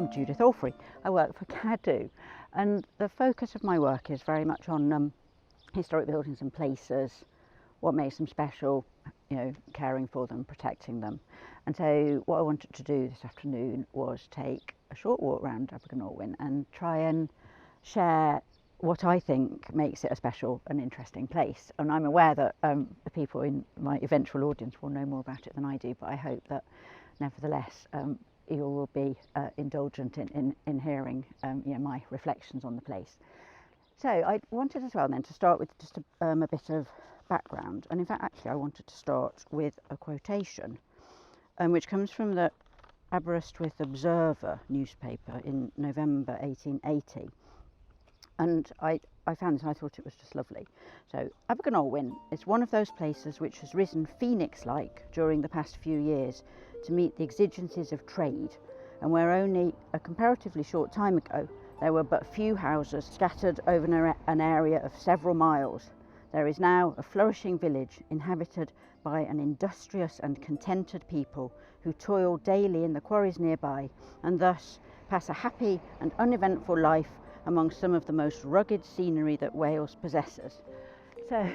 I'm Judith Alfrey. I work for Cadw, and the focus of my work is very much on historic buildings and places, what makes them special, caring for them, protecting them. And so what I wanted to do this afternoon was take a short walk around Abergynolwyn and try and share what I think makes it a special and interesting place. And I'm aware that the people in my eventual audience will know more about it than I do, but I hope that nevertheless you will be indulgent in hearing my reflections on the place. So I wanted as well then to start with just a bit of background, and in fact actually I wanted to start with a quotation which comes from the Aberystwyth Observer newspaper in November 1880. And I found this and I thought it was just lovely. So, Abergynolwyn is one of those places which has risen phoenix-like during the past few years to meet the exigencies of trade, and where only a comparatively short time ago there were but few houses scattered over an area of several miles. There is now a flourishing village inhabited by an industrious and contented people who toil daily in the quarries nearby, and thus pass a happy and uneventful life among some of the most rugged scenery that Wales possesses. So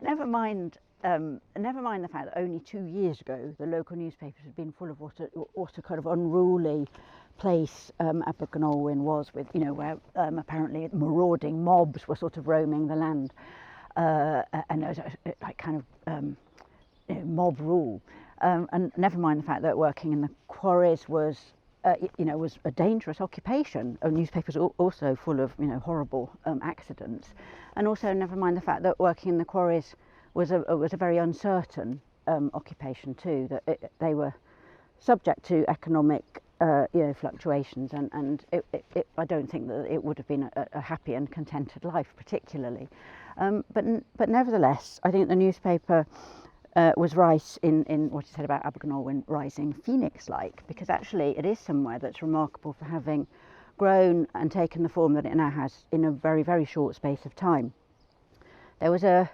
never mind the fact that only 2 years ago the local newspapers had been full of what a kind of unruly place Abergynolwyn was, with where apparently marauding mobs were sort of roaming the land, and there was like kind of mob rule, and never mind the fact that working in the quarries was was a dangerous occupation. Newspapers are also full of horrible accidents, and also never mind the fact that working in the quarries was a very uncertain occupation too. That they were subject to economic fluctuations, and I don't think that it would have been a happy and contented life particularly. But nevertheless, I think the newspaper was right in what he said about Abergynolwyn rising phoenix-like, because actually it is somewhere that's remarkable for having grown and taken the form that it now has in a very, very short space of time. It was a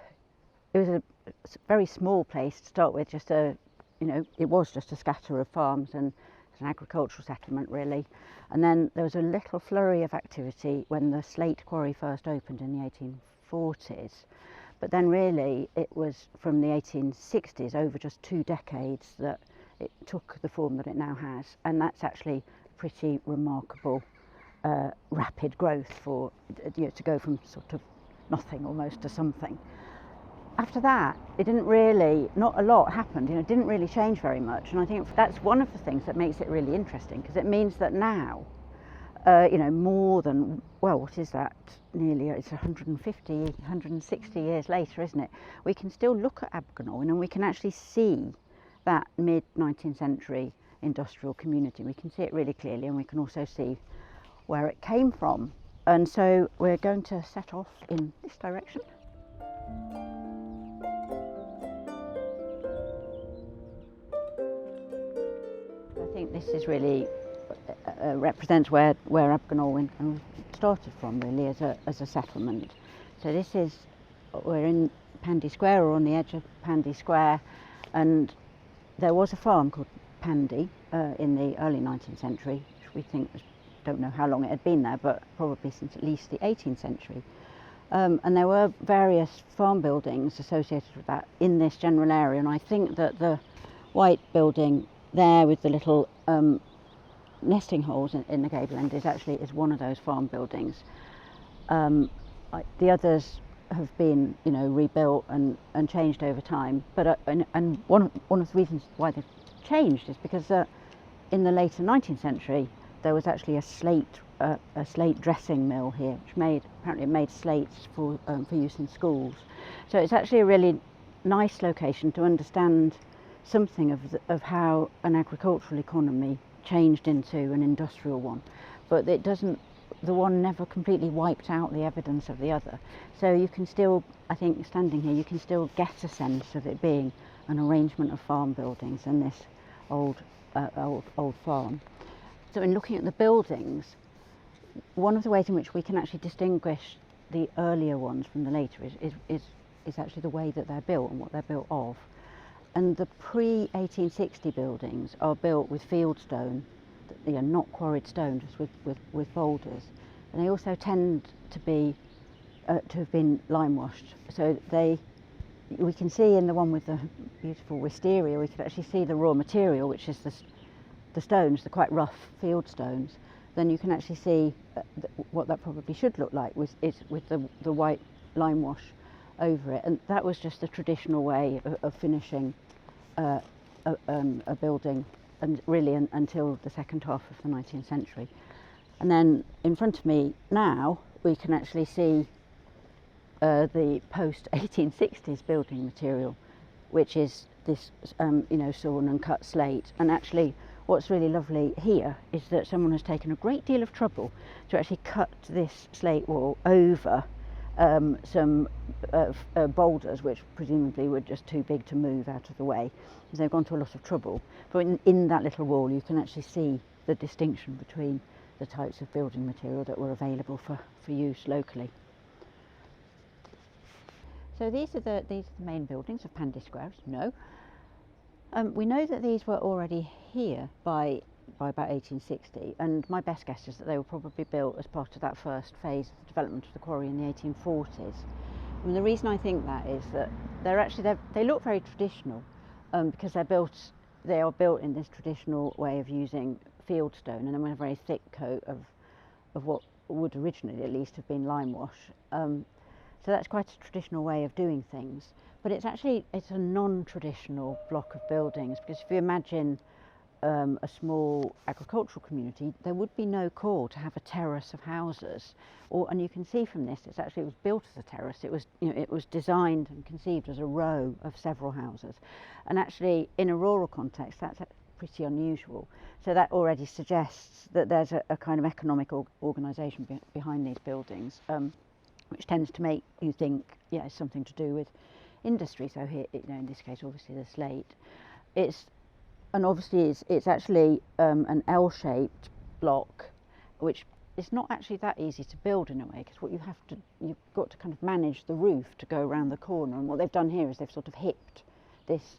very small place to start with, it was just a scatter of farms and an agricultural settlement really, and then there was a little flurry of activity when the slate quarry first opened in the 1840s. But then really it was from the 1860s, over just 2 decades, that it took the form that it now has, and that's actually pretty remarkable rapid growth for to go from sort of nothing almost to something. After that, not a lot happened, it didn't really change very much, and I think that's one of the things that makes it really interesting, because it means that now, more than, well, what is that, it's 150, 160 years later, isn't it? We can still look at Abergynolwyn and we can actually see that mid-19th century industrial community. We can see it really clearly, and we can also see where it came from. And so we're going to set off in this direction. I think this is really represents where Abergynolwyn started from, really, as a settlement. So we're in Pandy Square, or on the edge of Pandy Square, and there was a farm called Pandy in the early 19th century, which we think don't know how long it had been there, but probably since at least the 18th century. And there were various farm buildings associated with that in this general area, and I think that the white building there with the little nesting holes in the gable end is one of those farm buildings. The others have been rebuilt and changed over time, but and one of the reasons why they've changed is because in the later 19th century there was actually a slate dressing mill here, which apparently made slates for use in schools. So it's actually a really nice location to understand something of how an agricultural economy changed into an industrial one, but the one never completely wiped out the evidence of the other. So you can still, I think, standing here, you can still get a sense of it being an arrangement of farm buildings and this old farm. So in looking at the buildings, one of the ways in which we can actually distinguish the earlier ones from the later is actually the way that they're built and what they're built of. And the pre-1860 buildings are built with fieldstone not quarried stone, just with boulders, and they also tend to be to have been lime washed. So we can see in the one with the beautiful wisteria, we can actually see the raw material, which is the stones, the quite rough field stones. Then you can actually see what that probably should look like with the white lime wash over it, and that was just the traditional way of finishing a building, and really until the second half of the 19th century. And then in front of me now we can actually see the post-1860s building material, which is this sawn and cut slate. And actually what's really lovely here is that someone has taken a great deal of trouble to actually cut this slate wall over some boulders, which presumably were just too big to move out of the way. So they've gone to a lot of trouble. But in that little wall you can actually see the distinction between the types of building material that were available for use locally. So these are the main buildings of Pandy Square, as you know. We know that these were already here by about 1860, and my best guess is that they were probably built as part of that first phase of the development of the quarry in the 1840s. And the reason I think that is that they look very traditional, because they are built in this traditional way of using field stone, and then with a very thick coat of what would originally at least have been lime wash. So that's quite a traditional way of doing things, but it's a non-traditional block of buildings, because if you imagine a small agricultural community, there would be no call to have a terrace of houses, and you can see from this it was built as a terrace. It was designed and conceived as a row of several houses, and actually in a rural context that's pretty unusual. So that already suggests that there's a kind of economic organisation behind these buildings, which tends to make you think, it's something to do with industry. So here, in this case, obviously the slate. It's actually an L-shaped block, which is not actually that easy to build in a way, because you've got to kind of manage the roof to go around the corner. And what they've done here is they've sort of hipped this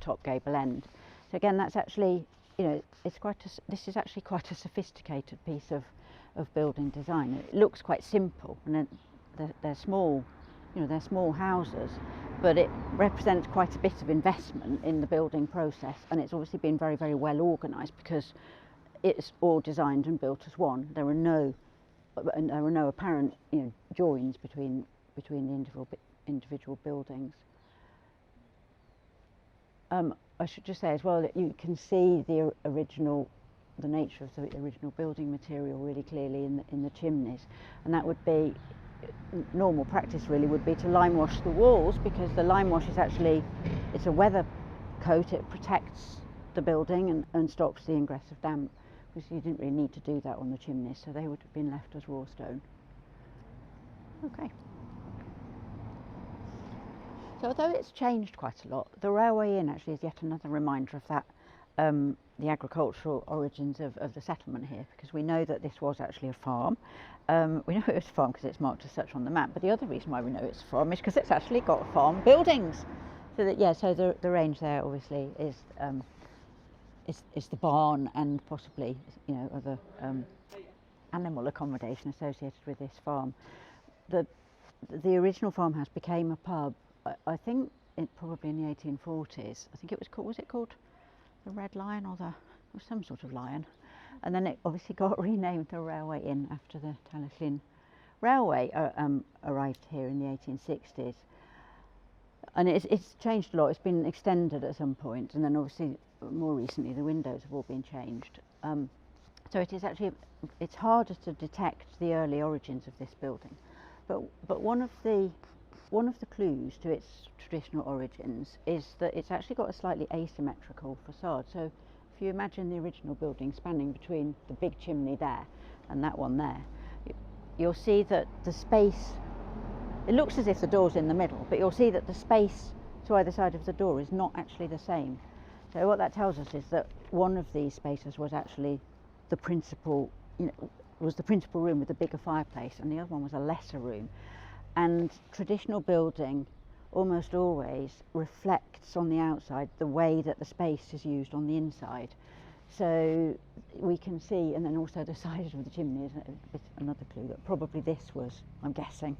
top gable end. So again, that's actually, this is actually quite a sophisticated piece of building design. It looks quite simple, and they're small, they're small houses, but it represents quite a bit of investment in the building process, and it's obviously been very, very well organised, because it's all designed and built as one. There are no apparent joins between the individual buildings. I should just say as well that you can see the nature of the original building material really clearly in the chimneys, and that would be normal practice really would be to lime wash the walls, because the lime wash it's a weather coat. It protects the building and stops the ingress of damp, because you didn't really need to do that on the chimneys, so they would have been left as raw stone. Okay. So although it's changed quite a lot, the Railway Inn actually is yet another reminder of that, the agricultural origins of the settlement here, because we know that this was actually a farm. We know it was a farm because it's marked as such on the map, but the other reason why we know it's a farm is because it's actually got farm buildings. So the range there obviously is the barn, and possibly other animal accommodation associated with this farm. The original farmhouse became a pub, I think probably in the 1840s. I think it was called the Red Lion, or some sort of lion, and then it obviously got renamed the Railway Inn after the Taliesin Railway arrived here in the 1860s, and it's changed a lot. It's been extended at some point, and then obviously more recently the windows have all been changed. So it's harder to detect the early origins of this building, but one of the clues to its traditional origins is that it's actually got a slightly asymmetrical facade. So if you imagine the original building spanning between the big chimney there and that one there, you'll see that the space, it looks as if the door's in the middle, but you'll see that the space to either side of the door is not actually the same. So what that tells us is that one of these spaces was actually the principal room with the bigger fireplace, and the other one was a lesser room. And traditional building almost always reflects on the outside the way that the space is used on the inside. So we can see, and then also the size of the chimney is another clue that probably this was, I'm guessing,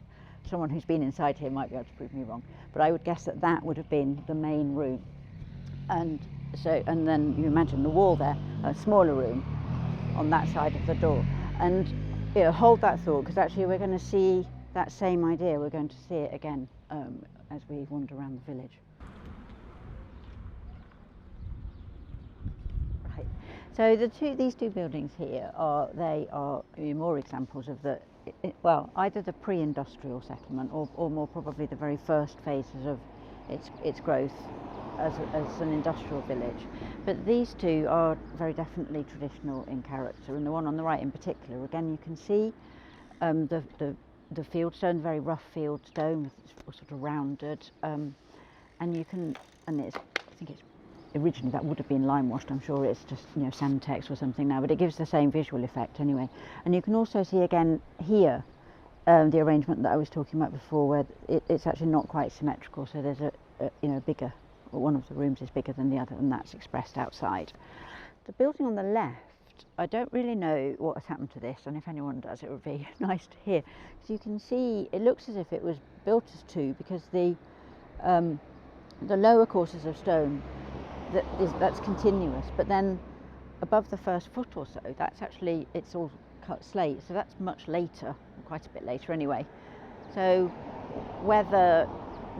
someone who's been inside here might be able to prove me wrong, but I would guess that that would have been the main room. And so, and then you imagine the wall there, a smaller room on that side of the door. And hold that thought, because actually we're going to see that same idea, we're going to see it again as we wander around the village. Right. So these two buildings here are more examples of well, either the pre-industrial settlement or more probably the very first phases of its growth as an industrial village. But these two are very definitely traditional in character, and the one on the right in particular, again you can see the field stone, very rough field stone, sort of rounded, and you can, and I think it's originally that would have been lime washed. I'm sure it's just Sandtex or something now, but it gives the same visual effect anyway. And you can also see again here the arrangement that I was talking about before, where it's actually not quite symmetrical. So there's a bigger, or one of the rooms is bigger than the other, and that's expressed outside. The building on the left, I don't really know what has happened to this, and if anyone does, it would be nice to hear. So you can see it looks as if it was built as two, because the lower courses of stone that's continuous, but then above the first foot or so, it's all cut slate. So that's much later, quite a bit later anyway. So whether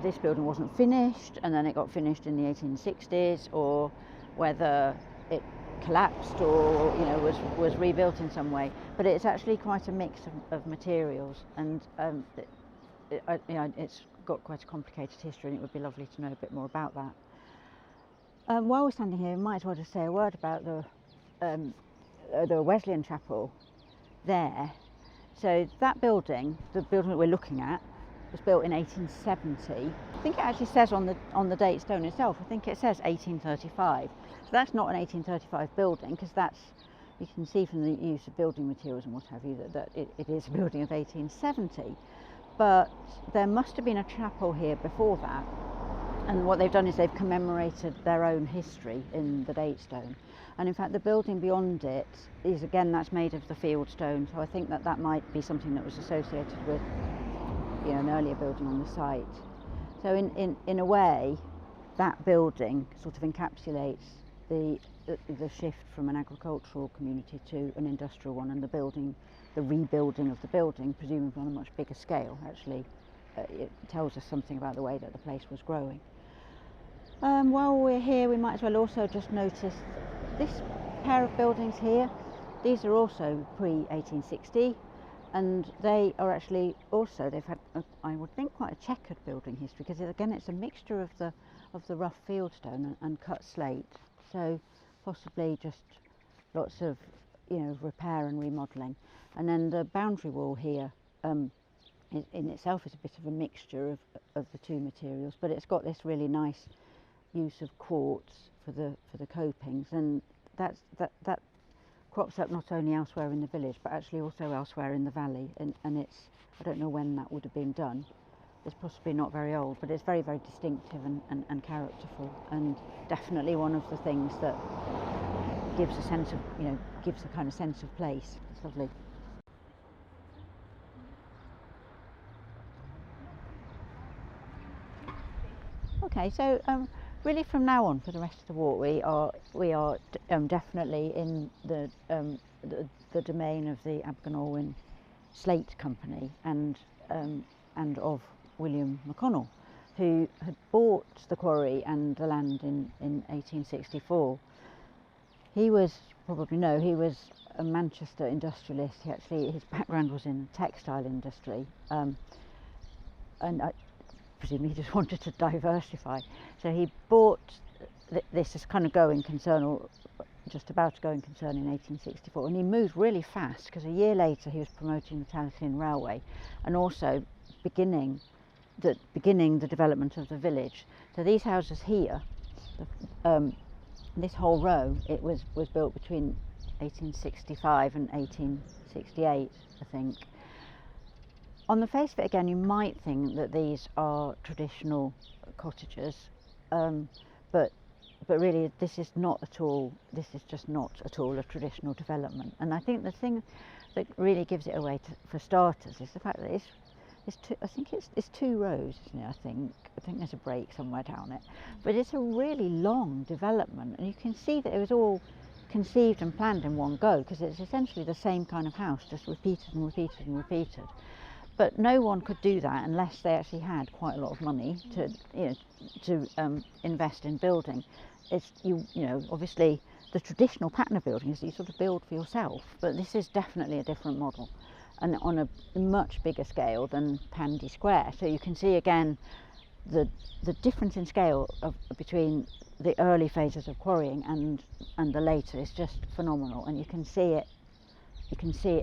this building wasn't finished and then it got finished in the 1860s, or whether it collapsed or was rebuilt in some way, but it's actually quite a mix of materials, and it's got quite a complicated history, and it would be lovely to know a bit more about that. While we're standing here, we might as well just say a word about the Wesleyan Chapel there. So that building, the building that we're looking at, was built in 1870. I think it actually says on the date stone itself, I think it says 1835. So that's not an 1835 building, because you can see from the use of building materials and what have you that it is a building of 1870. But there must have been a chapel here before that, and what they've done is they've commemorated their own history in the date stone. And in fact the building beyond it is, again, that's made of the field stone, so I think that might be something that was associated with an earlier building on the site. So in a way, that building sort of encapsulates the shift from an agricultural community to an industrial one, and the rebuilding of the building, presumably on a much bigger scale, actually it tells us something about the way that the place was growing. While we're here, we might as well also just notice this pair of buildings here. These are also pre-1860, and they are actually also, they've had, I would think, quite a checkered building history, because again it's a mixture of the rough fieldstone and cut slate. So possibly just lots of repair and remodelling. And then the boundary wall here in itself is a bit of a mixture of the two materials, but it's got this really nice use of quartz for the copings, and that crops up not only elsewhere in the village but actually also elsewhere in the valley, and I don't know when that would have been done. It's possibly not very old, but it's very, very distinctive and characterful, and definitely one of the things that gives a kind of sense of place. It's lovely. Okay, so really from now on for the rest of the walk, we are definitely in the domain of the Abergynolwyn Slate Company and of William McConnell, who had bought the quarry and the land in 1864. He was, probably know, he was a Manchester industrialist. His background was in the textile industry, and I presume he just wanted to diversify. So he bought this as kind of going concern, or just about to going concern, in 1864, and he moved really fast, because a year later he was promoting the Talyllyn Railway and also beginning the development of the village. So these houses here, this whole row, it was built between 1865 and 1868, I think. On the face of it, again, you might think that these are traditional cottages, but but really this is not at all, this is just not at all a traditional development. And I think the thing that really gives it away for starters is the fact that I think it's 2 rows, isn't it? I think there's a break somewhere down it, but it's a really long development, and you can see that it was all conceived and planned in one go, because it's essentially the same kind of house, just repeated and repeated and repeated. But no one could do that unless they actually had quite a lot of money to invest in building. It's obviously the traditional pattern of building is you sort of build for yourself, but this is definitely a different model, and on a much bigger scale than Pandy Square. So you can see again the difference in scale between the early phases of quarrying and the later is just phenomenal, and you can see it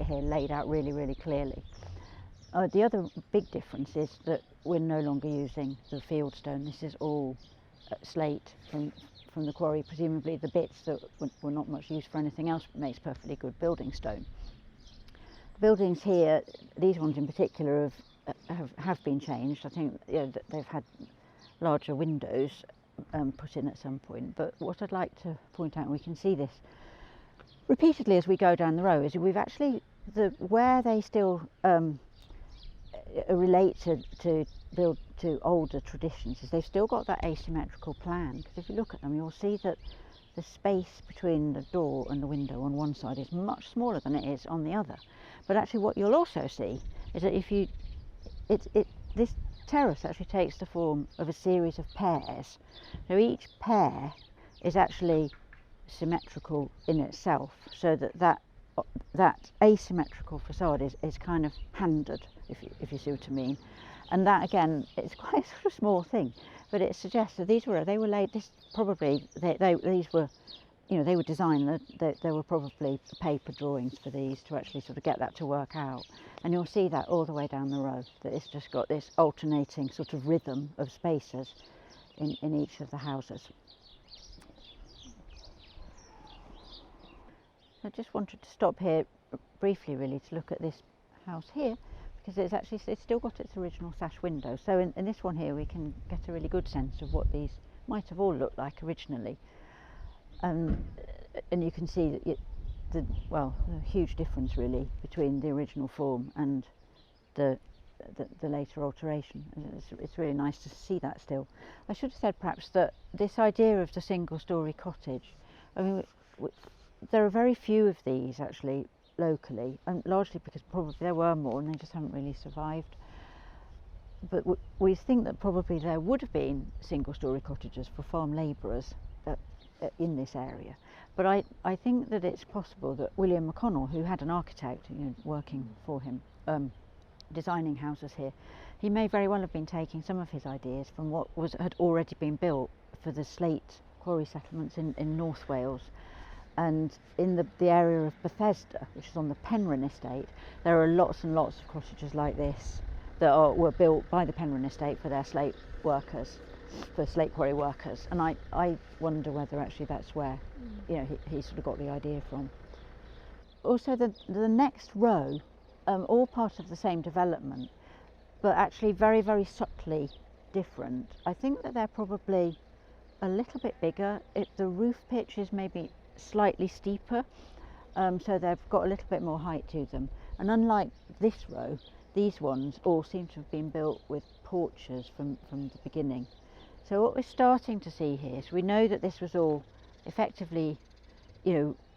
here laid out really, really clearly. The other big difference is that we're no longer using the field stone. This is all slate from the quarry, presumably the bits that were not much used for anything else, but makes perfectly good building stone. The buildings here, these ones in particular, have been changed. I think they've had larger windows put in at some point, but what I'd like to point out, and we can see this repeatedly as we go down the row, is we've actually, where they still relate to older traditions, is they've still got that asymmetrical plan, because if you look at them you'll see that the space between the door and the window on one side is much smaller than it is on the other. But actually what you'll also see is that this terrace actually takes the form of a series of pairs. So each pair is actually symmetrical in itself, so that asymmetrical facade is kind of handed, if you see what I mean. And that again, it's quite a sort of small thing, but it suggests that these were laid. These were, they were designed. There were probably paper drawings for these to actually sort of get that to work out. And you'll see that all the way down the row, that it's just got this alternating sort of rhythm of spaces in each of the houses. I just wanted to stop here briefly, really, to look at this house here, because it's still got its original sash window. So in this one here we can get a really good sense of what these might have all looked like originally, and you can see that the huge difference really between the original form and the later alteration. It's really nice to see that still. I should have said perhaps that this idea of the single-storey cottage, I mean, there are very few of these actually locally, and largely because probably there were more and they just haven't really survived. But we think that probably there would have been single-storey cottages for farm labourers in this area. But I think that it's possible that William McConnell, who had an architect working for him, designing houses here, he may very well have been taking some of his ideas from what had already been built for the slate quarry settlements in North Wales. And in the area of Bethesda, which is on the Penryn estate, there are lots and lots of cottages like this that were built by the Penryn estate for their slate workers, for slate quarry workers. And I wonder whether actually that's where he sort of got the idea from. Also the next row, all part of the same development, but actually very, very subtly different. I think that they're probably a little bit bigger. The roof pitch is maybe slightly steeper, so they've got a little bit more height to them. And unlike this row, these ones all seem to have been built with porches from the beginning. So what we're starting to see here, so we know that this was all effectively,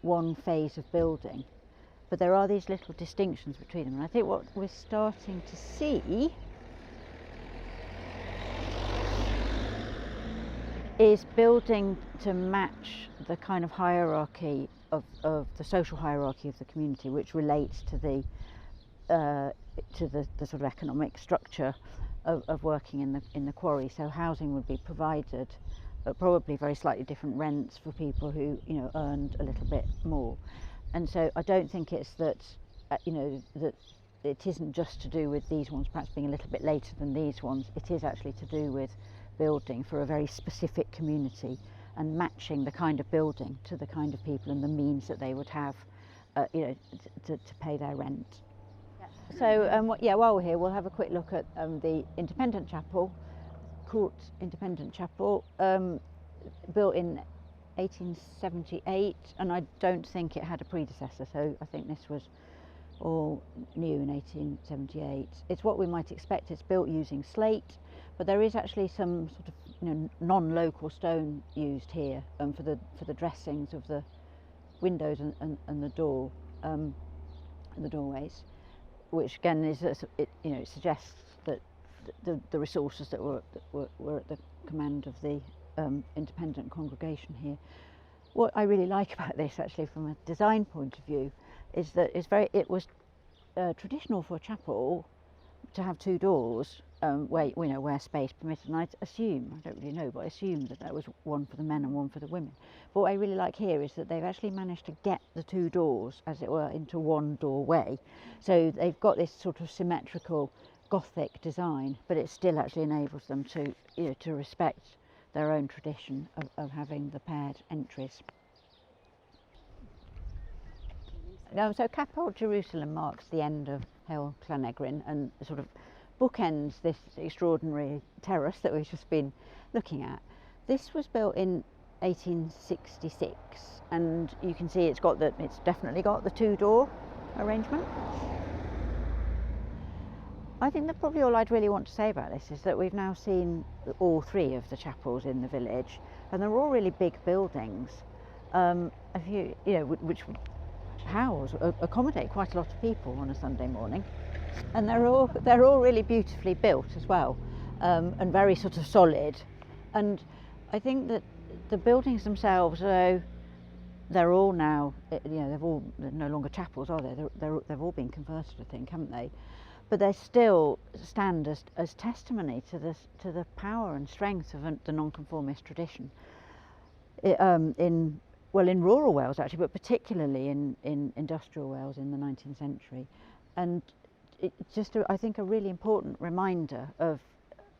one phase of building, but there are these little distinctions between them. And I think what we're starting to see is building to match the kind of hierarchy of the social hierarchy of the community, which relates to the sort of economic structure of working in the quarry. So housing would be provided at probably very slightly different rents for people who earned a little bit more. And so I don't think it's that that it isn't just to do with these ones perhaps being a little bit later than these ones. It is actually to do with building for a very specific community and matching the kind of building to the kind of people and the means that they would have to pay their rent. So while we're here, we'll have a quick look at the Independent Chapel, Court Independent Chapel, built in 1878, and I don't think it had a predecessor, so I think this was all new in 1878. It's what we might expect. It's built using slate, but there is actually some sort of non-local stone used here for the dressings of the windows and the door, and the doorways, which again is it suggests that the resources that were at the command of the independent congregation here. What I really like about this, actually, from a design point of view, is that it was traditional for a chapel to have two doors where space permitted, and I don't really know, but I assume that there was one for the men and one for the women. But what I really like here is that they've actually managed to get the two doors, as it were, into one doorway. So they've got this sort of symmetrical Gothic design, but it still actually enables them to respect their own tradition of having the paired entries. So Capel Jerusalem marks the end of Hail Llanegrin and sort of bookends this extraordinary terrace that we've just been looking at. This was built in 1866, and you can see it's definitely got the two-door arrangement. I think that probably all I'd really want to say about this is that we've now seen all three of the chapels in the village, and they're all really big buildings, which accommodate quite a lot of people on a Sunday morning, and they're all really beautifully built as well, and very sort of solid. And I think that the buildings themselves, although they're all now, they're no longer chapels, are they? They've all been converted, I think, haven't they? But they still stand as testimony to the power and strength of the nonconformist tradition in rural Wales, actually, but particularly in industrial Wales in the 19th century. And it's just, I think, a really important reminder of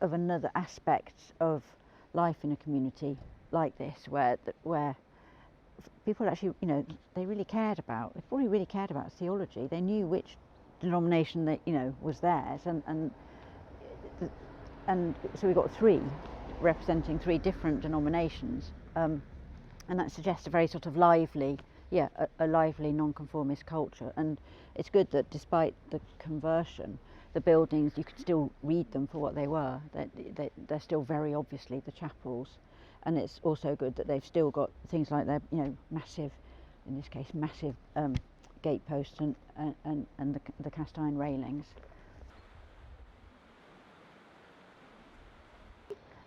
another aspect of life in a community like this, where people actually, they probably really cared about theology. They knew which denomination that was theirs, and so we got three representing three different denominations, and that suggests a very sort of lively nonconformist culture. And it's good that despite the conversion, the buildings, you can still read them for what they were. They're still very obviously the chapels, and it's also good that they've still got things like their massive gateposts and the cast iron railings.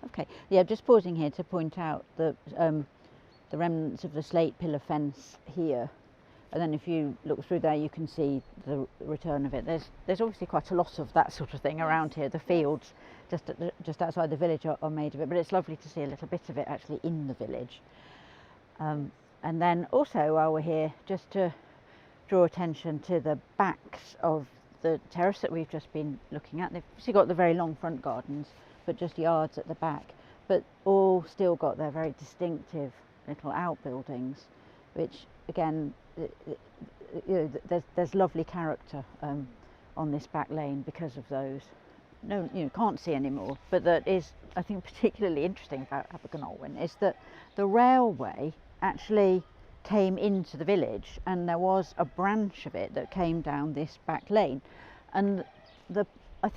Okay, just pausing here to point out the remnants of the slate pillar fence here, and then if you look through there you can see the return of it. There's obviously quite a lot of that sort of thing around here. The fields just outside the village are made of it, but it's lovely to see a little bit of it actually in the village. And then also, while we're here, just to draw attention to the backs of the terrace that we've just been looking at. They've obviously got the very long front gardens, but just yards at the back, but all still got their very distinctive little outbuildings, which again, there's lovely character on this back lane because of those. No, can't see anymore, but that is, I think, particularly interesting about Abergynolwyn is that the railway actually came into the village, and there was a branch of it that came down this back lane, and I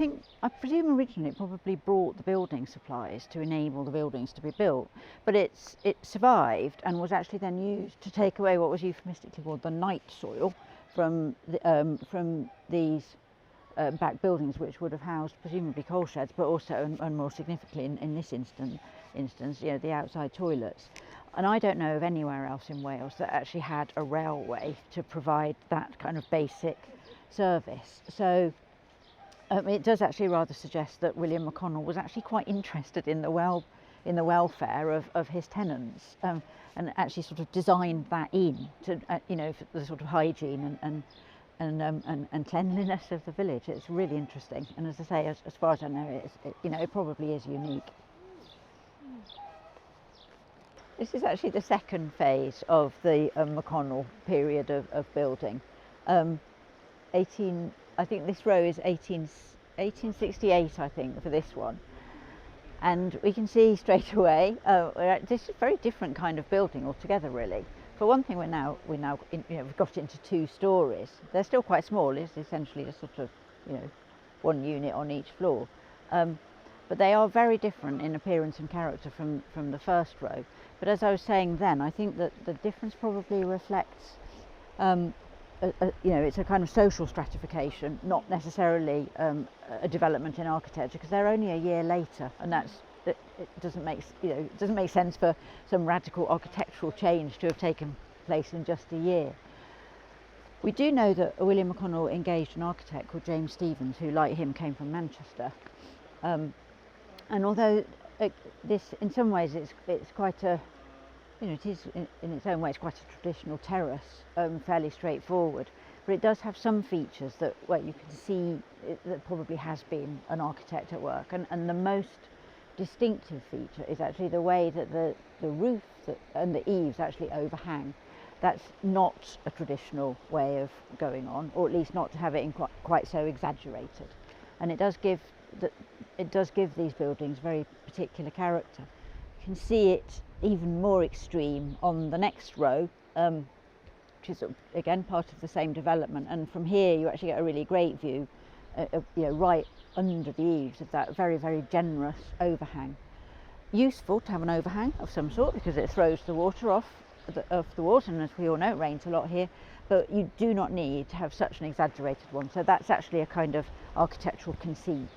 presume originally it probably brought the building supplies to enable the buildings to be built, but it survived and was actually then used to take away what was euphemistically called the night soil from these back buildings, which would have housed presumably coal sheds, but also, and more significantly in this instance, the outside toilets. And I don't know of anywhere else in Wales that actually had a railway to provide that kind of basic service. So it does actually rather suggest that William McConnell was actually quite interested in the welfare of his tenants, and actually sort of designed that in to for the sort of hygiene and cleanliness of the village. It's really interesting, and as I say, as far as I know, it probably is unique. This is actually the second phase of the McConnell period of building. I think this row is 1868, I think, for this one. And we can see straight away, this is a very different kind of building altogether, really. For one thing, we've got it into 2 stories. They're still quite small. It's essentially a sort of, 1 unit on each floor. But they are very different in appearance and character from the first row. But as I was saying then, I think that the difference probably reflects, it's a kind of social stratification, not necessarily a development in architecture, because they're only a year later, and it doesn't make sense for some radical architectural change to have taken place in just a year. We do know that William McConnell engaged an architect called James Stephens, who, like him, came from Manchester. And although this, in some ways, it's quite a, it is in its own way, it's quite a traditional terrace, fairly straightforward. But it does have some features where you can see that probably has been an architect at work. And the most distinctive feature is actually the way that the roof and the eaves actually overhang. That's not a traditional way of going on, or at least not to have it in quite so exaggerated. And it does give these buildings very particular character. You can see it even more extreme on the next row, which is again part of the same development. And from here, you actually get a really great view, right under the eaves of that very, very generous overhang. Useful to have an overhang of some sort because it throws the water off the walls, and as we all know, it rains a lot here. But you do not need to have such an exaggerated one. So that's actually a kind of architectural conceit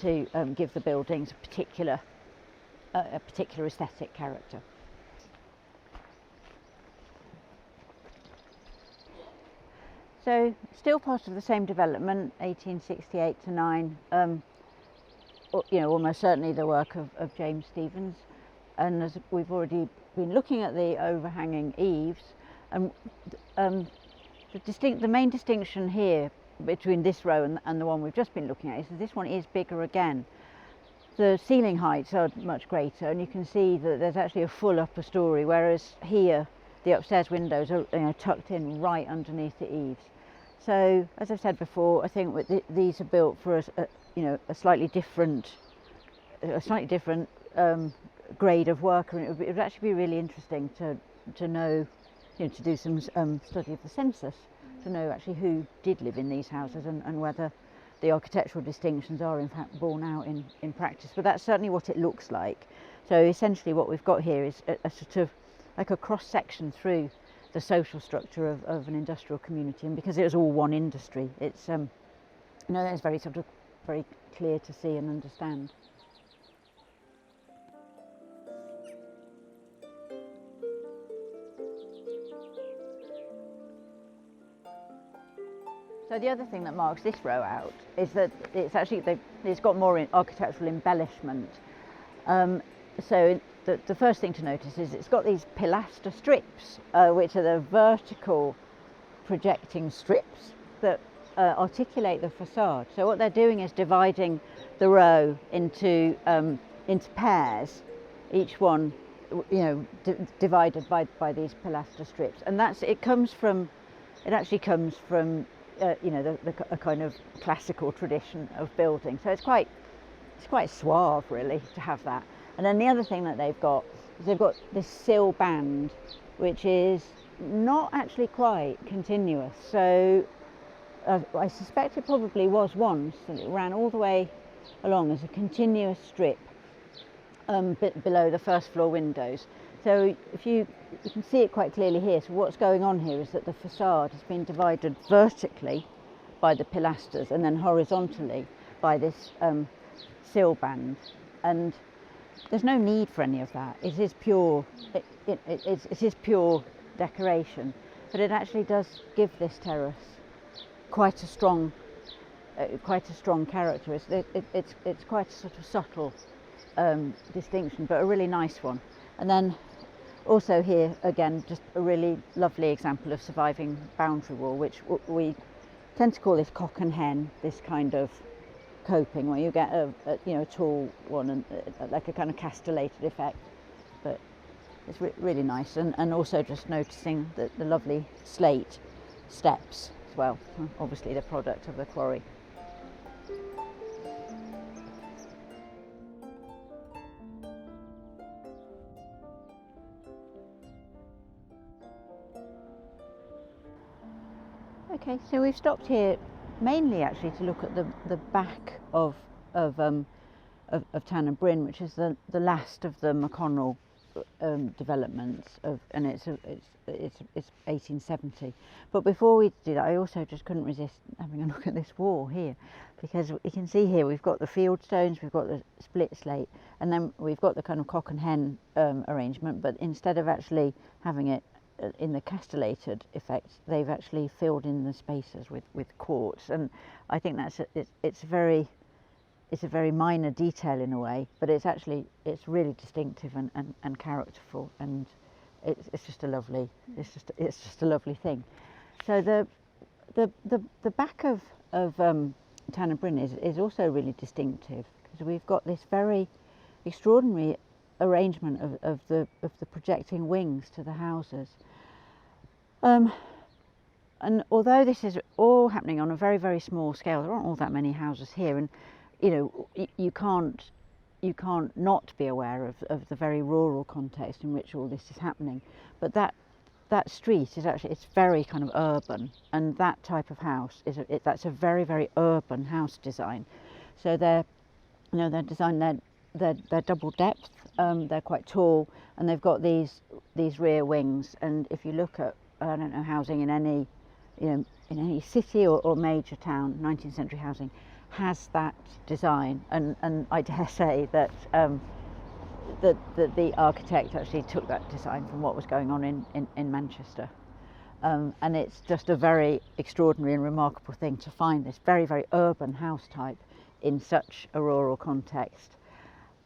to give the buildings a particular aesthetic character. So still part of the same development, 1868 to 9, almost certainly the work of James Stephens. And as we've already been looking at the overhanging eaves, and the main distinction here between this row and the one we've just been looking at is that this one is bigger again. The ceiling heights are much greater, and you can see that there's actually a full upper story, whereas here the upstairs windows are tucked in right underneath the eaves. So, as I've said before, I think these are built for a slightly different grade of worker, and it would actually be really interesting to know, to do some study of the census, to know actually who did live in these houses and whether the architectural distinctions are in fact borne out in practice. But that's certainly what it looks like. So essentially what we've got here is a sort of like a cross-section through the social structure of an industrial community, and because it was all one industry, it's it's very clear to see and understand. So the other thing that marks this row out is that it's got more architectural embellishment. So the first thing to notice is it's got these pilaster strips, which are the vertical projecting strips that articulate the facade. So what they're doing is dividing the row into pairs, each one divided by these pilaster strips, and it actually comes from a kind of classical tradition of building. So it's quite suave, really, to have that. And then the other thing that they've got is they've got this sill band, which is not actually quite continuous. So I suspect it probably was once, and it ran all the way along as a continuous strip below the first floor windows. So you can see it quite clearly here. So what's going on here is that the facade has been divided vertically by the pilasters and then horizontally by this sill band. And there's no need for any of that. It is pure decoration, but it actually does give this terrace quite a strong character. It's quite a sort of subtle distinction, but a really nice one. And then also here again, just a really lovely example of surviving boundary wall, which we tend to call this cock and hen, this kind of coping where you get a tall one and like a kind of castellated effect. But it's really nice, and also just noticing the lovely slate steps as well, obviously the product of the quarry. Okay, so we've stopped here mainly actually to look at the back of Tana Brynn, which is the last of the McConnell developments and it's 1870. But before we do that, I also just couldn't resist having a look at this wall here, because you can see here we've got the field stones, we've got the split slate, and then we've got the kind of cock and hen arrangement, but instead of actually having it in the castellated effect, they've actually filled in the spaces with quartz, and I think it's a very minor detail in a way, but it's really distinctive and characterful, and it's just a lovely thing. So the back of Tana Brynn is also really distinctive, because we've got this very extraordinary arrangement of the projecting wings to the houses. And although this is all happening on a very, very small scale, there aren't all that many houses here, and you know, you can't not be aware of the very rural context in which all this is happening. But that street is actually, it's very kind of urban, and that type of house that's a very, very urban house design. So they're designed, they're double depth, they're quite tall, and they've got these rear wings. And if you look at, I don't know, housing in any city or major town, 19th century housing has that design, and I dare say that the architect actually took that design from what was going on in Manchester, and it's just a very extraordinary and remarkable thing to find this very, very urban house type in such a rural context.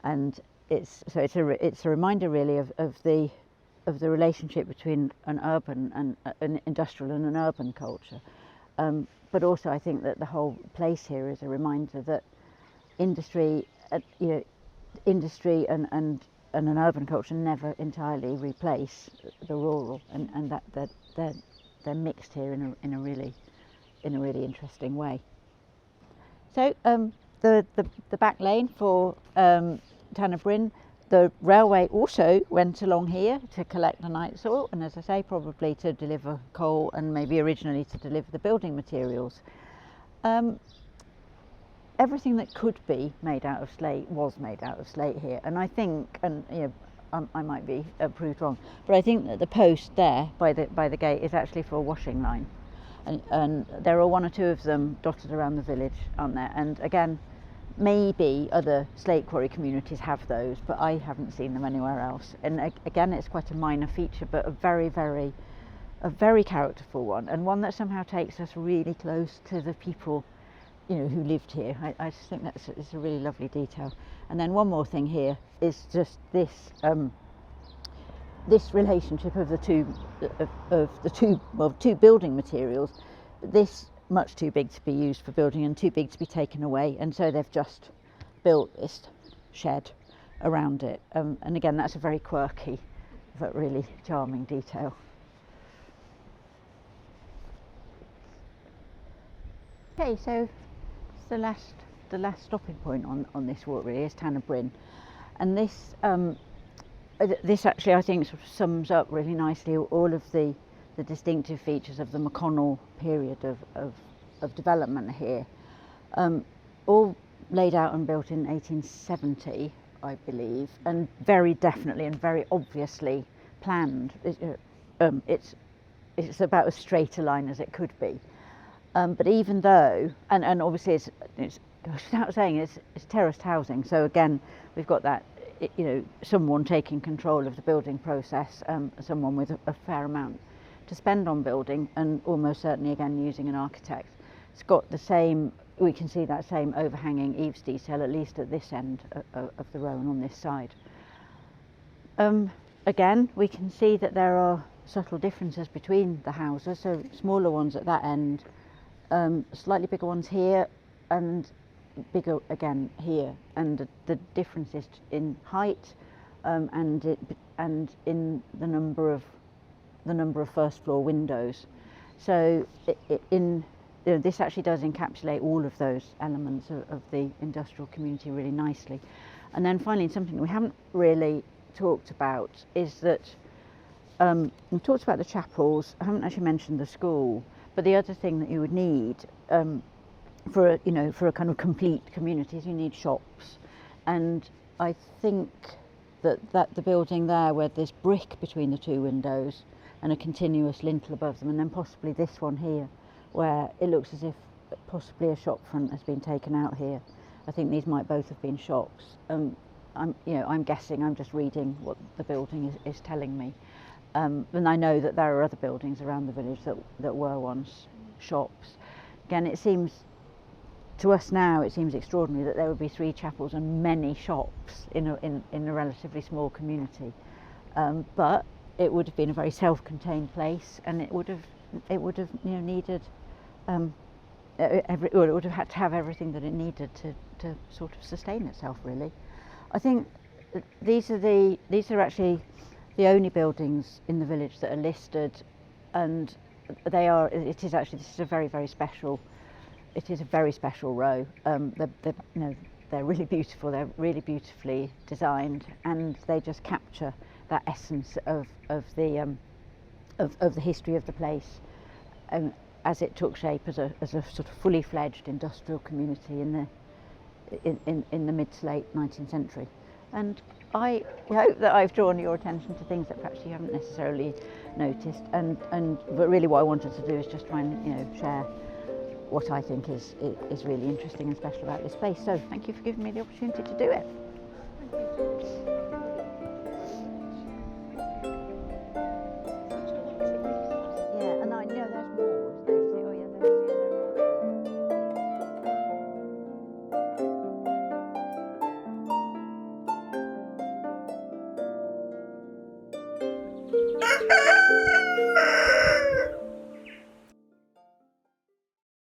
And it's a reminder really of the relationship between an urban and an industrial and an urban culture. But also I think that the whole place here is a reminder that industry and an urban culture never entirely replace the rural, and that they're mixed here in a really interesting way. So the back lane for Tana Brynn, the railway also went along here to collect the night soil, and as I say, probably to deliver coal, and maybe originally to deliver the building materials. Everything that could be made out of slate was made out of slate here, and I think, and you know, I might be proved wrong, but I think that the post there by the gate is actually for a washing line, and there are one or two of them dotted around the village, aren't there? And again, maybe other slate quarry communities have those, but I haven't seen them anywhere else. And again, it's quite a minor feature, but a very characterful one, and one that somehow takes us really close to the people, you know, who lived here. I just think it's a really lovely detail. And then one more thing here is just this this relationship of the two building materials. This much too big to be used for building and too big to be taken away, and so they've just built this shed around it, and again, that's a very quirky but really charming detail. Okay, so it's the last stopping point on this walk really is Tana Brynn, and this actually I think sort of sums up really nicely all of the distinctive features of the McConnell period of development here, all laid out and built in 1870, I believe, and very definitely and very obviously planned. It's about as straight a line as it could be, but even though, and obviously it's without saying it's terraced housing, so again we've got that, you know, someone taking control of the building process, someone with a fair amount to spend on building, and almost certainly again using an architect. It's got the same, we can see that same overhanging eaves detail, at least at this end of the row and on this side. Again, we can see that there are subtle differences between the houses, so smaller ones at that end, slightly bigger ones here, and bigger again here, and the difference is in height, and in the number of first floor windows. So this actually does encapsulate all of those elements of the industrial community really nicely. And then finally, something we haven't really talked about is that we talked about the chapels. I haven't actually mentioned the school, but the other thing that you would need for a kind of complete community is you need shops, and I think that the building there, where there's brick between the two windows and a continuous lintel above them, and then possibly this one here, where it looks as if possibly a shop front has been taken out here. I think these might both have been shops. I'm guessing. I'm just reading what the building is telling me, and I know that there are other buildings around the village that were once shops. Again, it seems to us now, it seems extraordinary that there would be 3 chapels and many shops in a relatively small community, but it would have been a very self-contained place, and it would have needed it would have had to have everything that it needed to sort of sustain itself, really. I think these are actually the only buildings in the village that are listed, and this is a very, very special. It is a very special row. They're really beautiful. They're really beautifully designed, and they just capture that essence of the history of the place, as it took shape as a sort of fully fledged industrial community in the mid to late 19th century. And I hope that I've drawn your attention to things that perhaps you haven't necessarily noticed. But really, what I wanted to do is just try and share what I think is really interesting and special about this place. So thank you for giving me the opportunity to do it. Thank you.